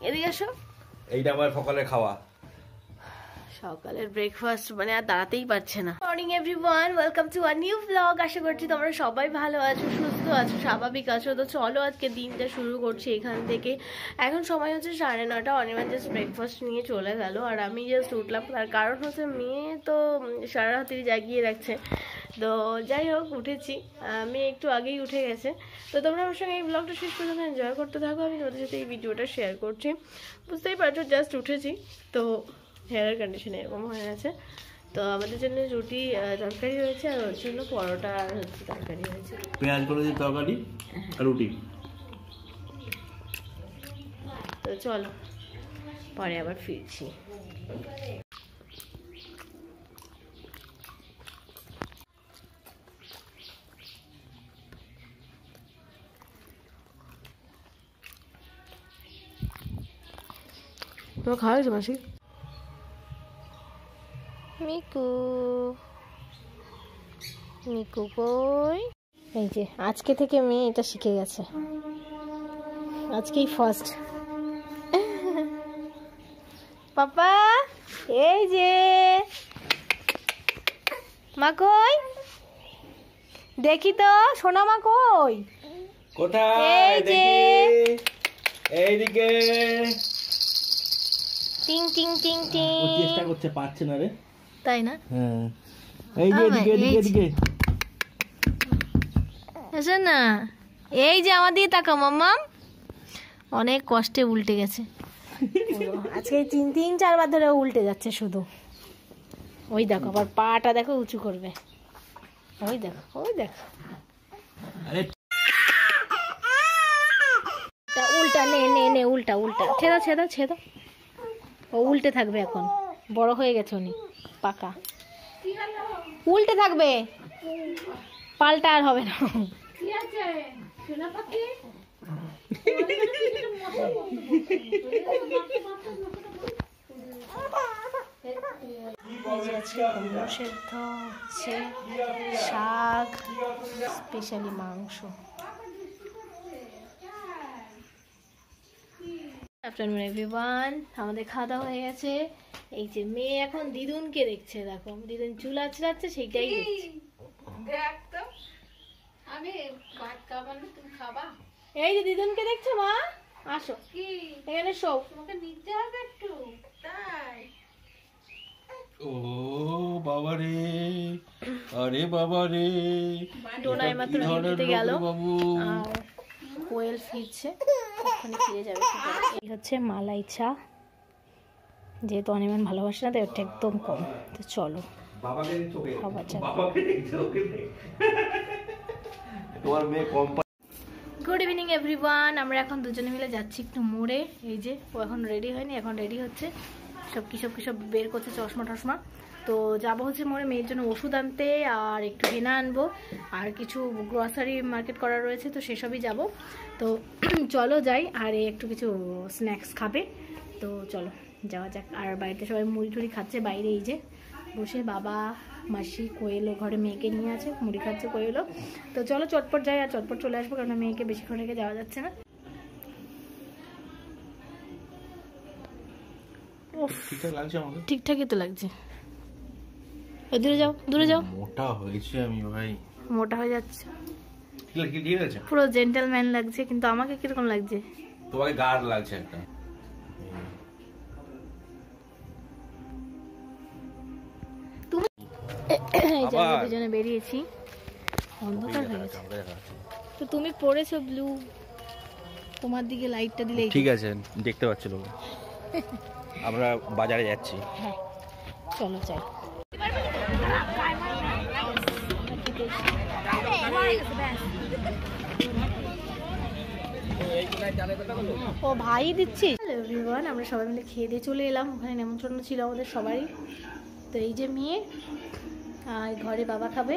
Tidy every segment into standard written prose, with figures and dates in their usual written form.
এদিকে আসো। এইটা আমার সকালে খাওয়া, সকালের ব্রেকফাস্ট মানে আর দাঁড়াতেই পারছে না। Morning everyone, welcome to a new blog. আশা করছি তোমরা সবাই ভালো আছো, সুস্থ আছো, স্বাভাবিক আছো। তো চলো আজকে দিনটা শুরু করছি এখান থেকে। এখন সময় হচ্ছে 9:30। অনির্বাণ জাস্ট ব্রেকফাস্ট নিয়ে চলে গেল আর আমি জাস্ট উঠলাম। তার কারণ হচ্ছে মেয়ে তো সারা রাত্রি জাগিয়ে রাখছে। তো যাই হোক উঠেছি, মেয়ে একটু আগেই উঠে গেছে। তো তোমরা আমার সঙ্গে এই ব্লগটা শেষ পর্যন্ত এনজয় করতে থাকো। আমি তোমাদের সাথে এই ভিডিওটা শেয়ার করছি। বুঝতেই পারছো জাস্ট উঠেছি, তো হেয়ারের কন্ডিশন এরকম হয়ে আছে। তো আমাদের জন্য রুটি তরকারি হয়েছে আর ওর জন্য পরোটা আর হচ্ছে তরকারি হয়েছে, পেঁয়াজ কলুজির তরকারি আর রুটি। তো চলো পরে আবার ফিরছি। তোমার খাওয়া হয়েছে মাসি? মিকু মিকু কই? এই যে আজকে থেকে মেয়ে এটা শিখে গেছে, আজকেই ফার্স্ট। পাপা এই যে মা কই, দেখি তো সোনা মা কই? কোথায়? এই যে এইদিকে। টিং টিং টিং টিং। ও চেষ্টা করছে, পারছে না রে। তাই না? হ্যাঁ, এই যে এদিকে এদিকে এদিকে। এসো না, এই যে আমার দিকে তাকাও মাম্মাম। অনেক কষ্টে উল্টে গেছে আজকে 3-4 বার ধরে উল্টে যাচ্ছে শুধু। ওই দেখো আবার পাটা দেখো উঁচু করবে, ওই দেখো ওই দেখো। আরে উল্টা নে নে নে, উল্টা উল্টা, ছেদা ছেদা ছেদা। ও উল্টে থাকবে, এখন বড় হয়ে গেছে উনি, পাকা উল্টে থাকবে, পাল্টা আর হবে না। সেদ্ধ হচ্ছে, শাক, স্পেশালি মাংস। আফটারনুন এভরিওয়ান, আমাদের খাওয়া দাওয়া হয়ে গেছে। এই যে মেয়ে এখন দিদুনকে দেখছে, দেখো দিদুন চুল আঁচড়াচ্ছে, সেইটাই দেখছে। এই যে দিদুনকে দেখছো মা, আসো এখানে শো। নিতে হবে একটু, তাই। ও বাবা রে, আরে বাবা রে, ডোনাই মাত্র নিতে গেল বাবু। আর কোয়েল ফিরছে, ওখানে ফিরে যাবে। এই হচ্ছে মালাই চা, যেহেতু অনির্বাণ ভালোবাসে না তাই ওটা একদম কম। তো চলো খাবার চা। গুড ইভিনিং এভরিওয়ান, আমরা এখন দুজনে মিলে যাচ্ছি একটু মোড়ে। এই যে ও এখন রেডি হয়নি, এখন রেডি হচ্ছে, সব সব বের করছে, চশমা টশমা। তো যাবো হচ্ছে মোড়ে মেয়ের জন্য ওষুধ আনতে, আর একটু হেনা আনবো, আর কিছু গ্রোসারি মার্কেট করা রয়েছে, তো সেসবই যাব। তো চলো যাই, আর একটু কিছু স্ন্যাক্স খাবে, তো চলো যাওয়া যাক। আর বাড়িতে সবাই মুড়ি টুড়ি খাচ্ছে বাইরে, এই যে বসে বাবা মাসি কোয়েলও ঘরে মেয়েকে নিয়ে আছে, মুড়ি খাচ্ছে কোয়েলও। তো চলো চটপট যাই আর চটপট চলে আসবো, কারণ মেয়েকে বেশিক্ষণ রেখে যাওয়া যাচ্ছে না। ঠিকঠাকই তো লাগছে। দূরে যাও দূরে যাও, মোটা হয়েছে আমি ভাই, মোটা হয়ে যাচ্ছে, ঠিক আছে পুরো জেন্টলম্যান লাগছে। কিন্তু আমাকে কিরকম লাগছে? তোমাকে গাঢ় লাগছে একটা। তুমি দুজনে বেরিয়েছি, অন্ধকার হয়ে গেছে। তো তুমি পরেছো ব্লু, তোমার দিকে লাইটটা দিলে ঠিক আছে, দেখতে পাচ্ছি লোক। আমরা বাজারে যাচ্ছি। হ্যাঁ চলো যাই। ও ভাই দিচ্ছি। এভরিওয়ান, আমরা সবাই মিলে খেয়ে দিয়ে চলে এলাম, ওখানে নেমন্ত্রণ ছিল আমাদের সবারই। তো এই যে মেয়ে আর ঘরে বাবা খাবে,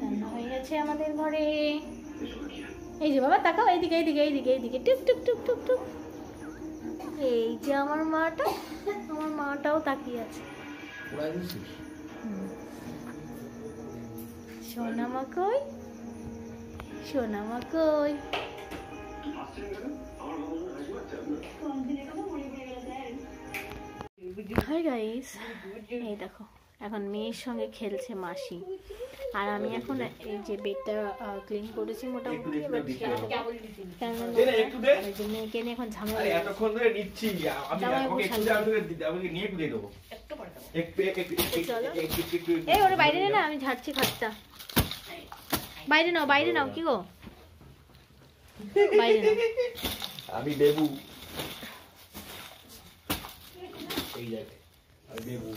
রান্না হয়ে গেছে আমাদের ঘরে। এই যে বাবা তাকাও, এইদিকে এইদিকে এইদিকে এইদিকে, টুক টুক টুক টুক টুক। এই যে আমার মাটাও তাকিয়ে আছে। সোনামা কই, সোনামা কই? হাই গাইস, এই দেখো এখন মেয়ের সঙ্গে খেলছে মাসি, আর আমি এখন এই যে বেডটা ক্লিন করেছি মোটামুটি। এবার মেয়েকে নিয়ে এখন ঝামেলা। এই ওরে বাইরে না, আমি ঝাড়ছি খাটটা। বাইরে নাও, বাইরে নাও। কি গো বাইরে নাও। আমি দেবু, এই দেখ আমি দেবু।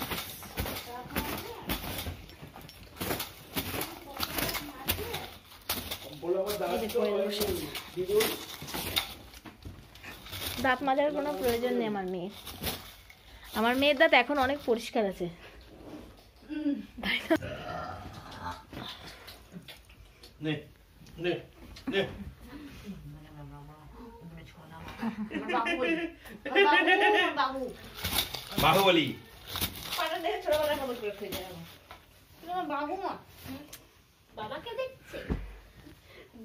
দাঁত মাজার কোনো প্রয়োজন নেই আমার মেয়ের। আমার মেয়ের দাঁত এখন অনেক পরিষ্কার আছে। বাহুবলী বাবু মা বাবাকে দেখছে,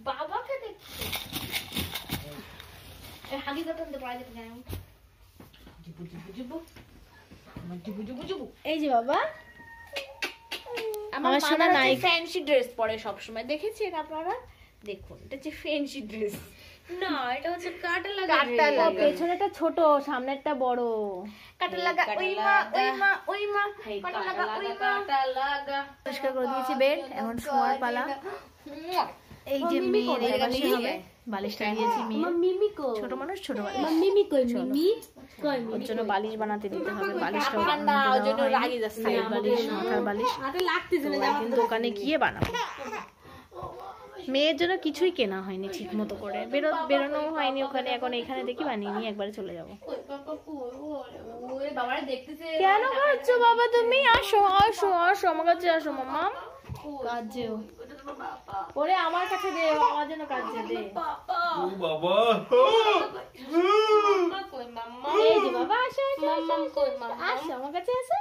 বাবাকে দেখছে। এই যে বাবা আমার সোনা নাই ফ্যান্সি ড্রেস পরে সব সময়, দেখেছেন আপনারা? দেখুন এটা হচ্ছে ফ্যান্সি ড্রেস না, এটা হচ্ছে কাটা লাগা। পেছনেটা ছোট, সামনেরটা বড়। কাটা লাগা ওই মা ওই মা ওই মা, কাটা লাগা ওই মা, কাটা লাগা। পরিষ্কার করে দিয়েছি বেড, এখন শোয়ার পালা। এই যে মেয়ের এই পাশে হবে বালিশটা দিয়েছি। ছোট মানুষ, ছোট বালিশ। মিমি কই মিমি কই, ওর জন্য বালিশ বানাতে দিতে হবে। বালিশটা ওর জন্য রাগি যাচ্ছে। সাইড বালিশ, মাথার বালিশ হাতে লাগতেছে না, কিন্তু দোকানে গিয়ে বানাবো। মেয়ের জন্য কিছুই কেনা হয়নি ঠিক মতো করে, বেরোনো হয়নি ওখানে। এখন এখানে দেখি বানিয়ে নিয়ে একবারে চলে যাবো। কেন খাচ্ছো বাবা তুমি? আসো আসো আসো আমার কাছে আসো মামা। কাজেও ওরে আমার কাছে দে, আমার জন্য কাজে দে। বাবা এই যে বাবা আসো আসো আমার কাছে আসো,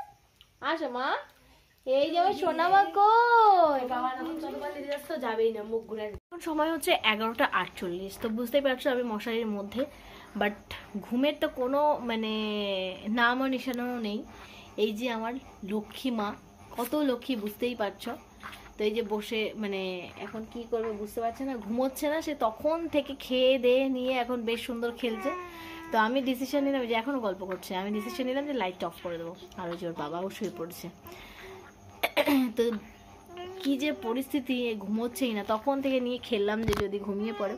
আসো মা। এই যে আমার সোনা মা কই? বাবা যখন চলবালি দিচ্ছ যাবেই না, মুখ ঘুরে। এখন সময় হচ্ছে 11:48, তো বুঝতেই পারছো আমি মশারির মধ্যে। বাট ঘুমের তো কোনো মানে নাম ও নিশানাও নেই। এই যে আমার লক্ষ্মী মা, কত লক্ষ্মী বুঝতেই পারছো। তো এই যে বসে মানে এখন কি করবে বুঝতে পারছে না, ঘুমোচ্ছে না সে তখন থেকে, খেয়ে দিয়ে নিয়ে এখন বেশ সুন্দর খেলছে। তো আমি ডিসিশন নিলাম, যে এখনো গল্প করছে, আমি ডিসিশন নিলাম যে লাইট অফ করে দেবো। আর ওই যে ওর বাবাও শুয়ে পড়ছে। তো কি যে পরিস্থিতি, ঘুমোচ্ছেই না, তখন থেকে নিয়ে খেললাম যে যদি ঘুমিয়ে পড়ে।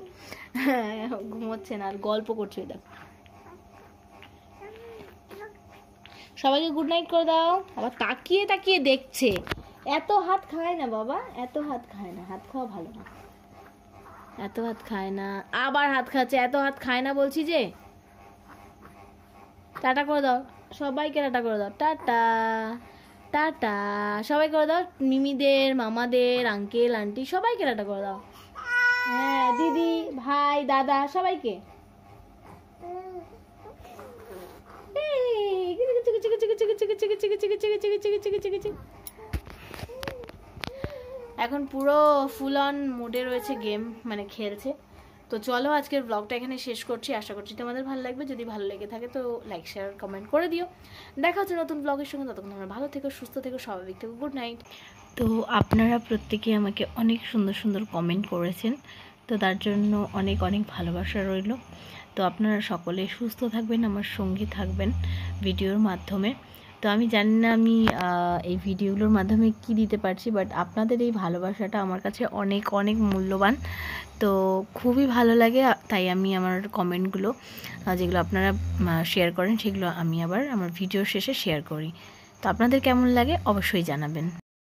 ঘুমোচ্ছে না আর গল্প করছে। দেখো সবাইকে গুড নাইট করে দাও। আবার তাকিয়ে তাকিয়ে দেখছে। এত হাত খায় না বাবা, এত হাত খায় না, হাত খাওয়া ভালো না। এত হাত খায় না, আবার হাত খাচ্ছে। এত হাত খায় না বলছি যে। টাটা করে দাও সবাইকে, টাটা করে দাও। টাটা টাটা সবাই করে দাও, মিমিদের, মামাদের, আঙ্কেল আন্টি সবাইকে টাটা করে দাও। হ্যাঁ দিদি, ভাই, দাদা সবাইকে। এখন পুরো ফুল অন মুডে রয়েছে, গেম মানে খেলছে। তো চলো আজকের ব্লগটা এখানে শেষ করছি। আশা করছি তোমাদের ভালো লাগবে। যদি ভালো লেগে থাকে তো লাইক, শেয়ার, কমেন্ট করে দিও। দেখা হচ্ছে নতুন ব্লগের সঙ্গে। ততক্ষণ তোমরা ভালো থেকো, সুস্থ থেকো, স্বাভাবিক থেকো। Good night. তো আপনারা প্রত্যেকে আমাকে অনেক সুন্দর সুন্দর কমেন্ট করেছেন, তো তার জন্য অনেক অনেক ভালোবাসা রইল। তো আপনারা সকলে সুস্থ থাকবেন, আমার সঙ্গী থাকবেন ভিডিওর মাধ্যমে। তো আমি জানি না আমি এই ভিডিওগুলোর মাধ্যমে কি দিতে পারছি, বাট আপনাদের এই ভালোবাসাটা আমার কাছে অনেক অনেক মূল্যবান। তো খুবই ভালো লাগে, তাই আমি আমার কমেন্টগুলো যেগুলো আপনারা শেয়ার করেন সেগুলো আমি আবার আমার ভিডিও শেষে শেয়ার করি। তো আপনাদের কেমন লাগে অবশ্যই জানাবেন।